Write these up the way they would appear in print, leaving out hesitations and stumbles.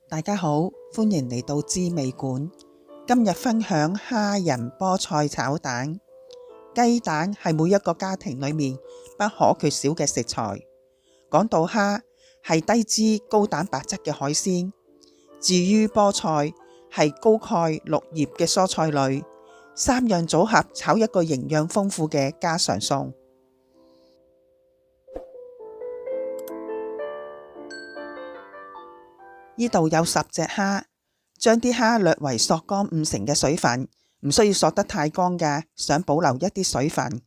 大家好，歡迎嚟到滋味館。今日分享蝦仁菠菜炒蛋。雞蛋係每一個家庭裏面不可缺少嘅食材。講到蝦，係低脂高蛋白質嘅海鮮。至於菠菜，係高鈣綠葉嘅蔬菜類。三樣組合炒一個營養豐富嘅家常餸。呢度有10隻蝦，將啲蝦略為索乾5成嘅水分，唔需要索得太乾㗎，想保留一啲水分。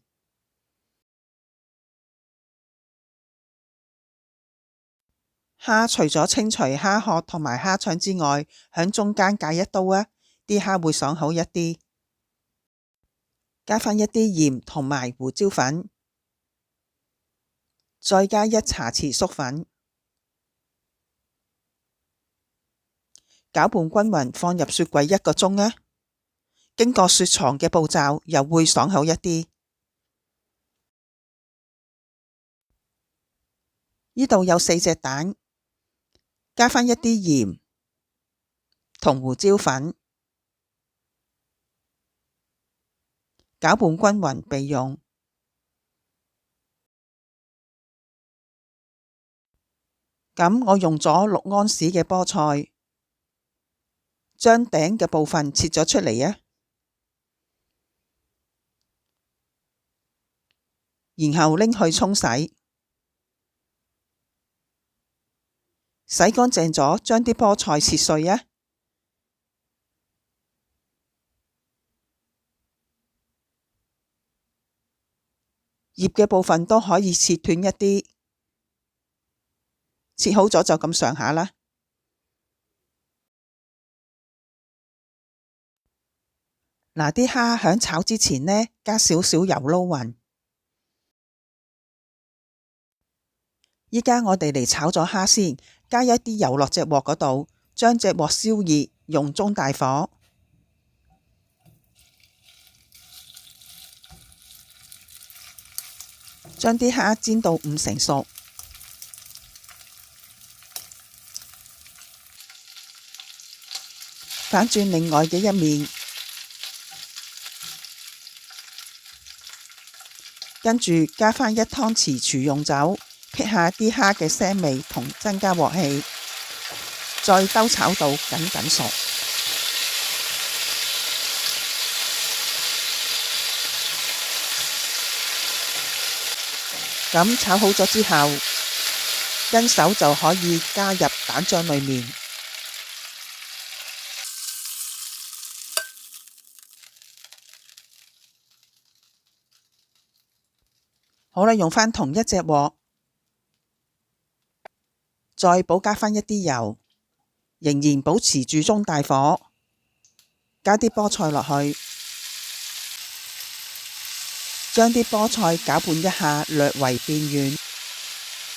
蝦除咗清除蝦殼同埋蝦腸之外，響中間界一刀啊，啲蝦會爽口一啲。加返一啲鹽同埋胡椒粉，再加1茶匙粟粉。攪拌均勻，放入雪櫃1個鐘啊！經過雪藏嘅步驟，又會爽口一啲。呢度有4隻蛋，加返一啲鹽同胡椒粉，攪拌均勻備用。咁我用咗6安士嘅菠菜。將頂嘅部分切咗出嚟啊，然後拎去沖洗，洗乾淨咗，將啲菠菜切碎啊，葉嘅部分都可以切斷一啲，切好咗就咁上下啦。嗱，啲蝦響炒之前呢，加少少油撈勻。依家我哋嚟炒咗蝦先，加一啲油落隻鑊嗰度，將隻鑊燒熱，用中大火，將啲蝦煎到5成熟，反轉另外嘅一面。跟住加返1湯匙廚用酒，辟下啲蝦嘅腥味同增加鑊氣，再兜炒到緊熟。咁炒好咗之後，跟手就可以加入蛋漿裏面。好啦，用返同一隻鑊，再補加返一啲油，仍然保持住中大火，加啲菠菜落去，將啲菠菜攪拌一下，略為變軟。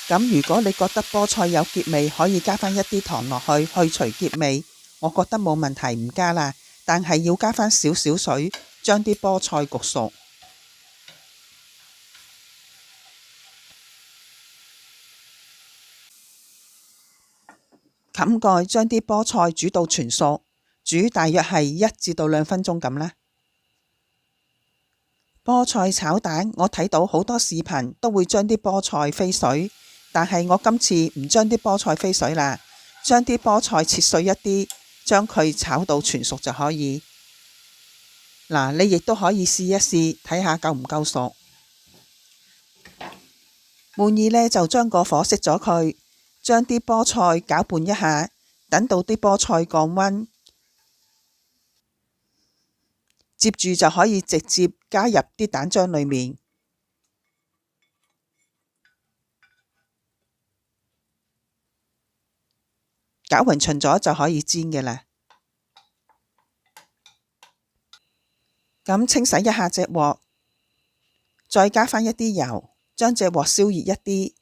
咁如果你覺得菠菜有澀味，可以加返一啲糖落去，去除澀味。我覺得冇問題，唔加啦，但係要加返少少水，將啲菠菜焗熟。冚蓋將啲菠菜煮到全熟，煮大約係1至2分鐘咁啦。菠菜炒蛋，我睇到好多視頻都會將啲菠菜飛水，但係我今次唔將啲菠菜飛水啦，將啲菠菜切碎一啲，將佢炒到全熟就可以。嗱，你亦都可以試一試，睇下夠唔夠熟。滿意呢，就將個火熄咗佢。將啲菠菜攪拌一下，等到啲菠菜降溫，接住就可以直接加入啲蛋漿裏面，攪勻勻咗就可以煎嘅啦。咁清洗一下隻鑊，再加返一啲油，將隻鑊燒熱一啲。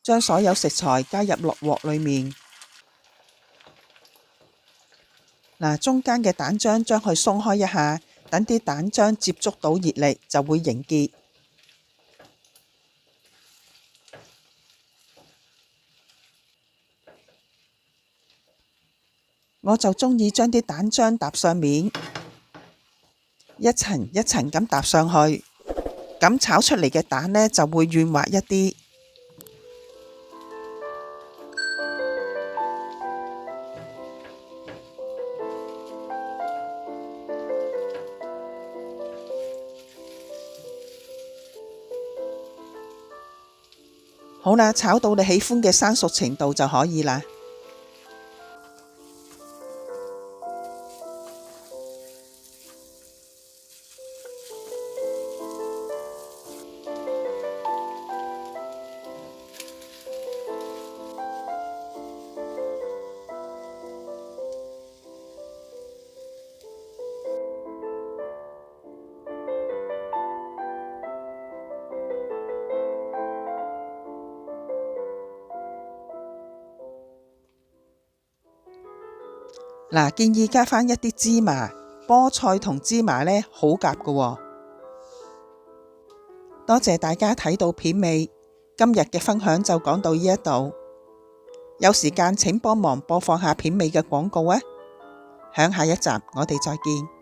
將所有食材加入落鑊裏面，嗱，中間嘅蛋漿將佢鬆開一下，等啲蛋漿接觸到熱力就會凝結。我就鍾意將啲蛋漿搭上面，一層一層咁搭上去，咁炒出嚟嘅蛋呢就會軟滑一啲。好啦，炒到你喜歡嘅生熟程度就可以啦。嗱，建議加返一啲芝麻，菠菜同芝麻呢好夾㗎喎。多謝大家睇到片尾，今日嘅分享就講到呢一度。有時間請幫忙播放下片尾嘅廣告啊！響下一集我哋再見。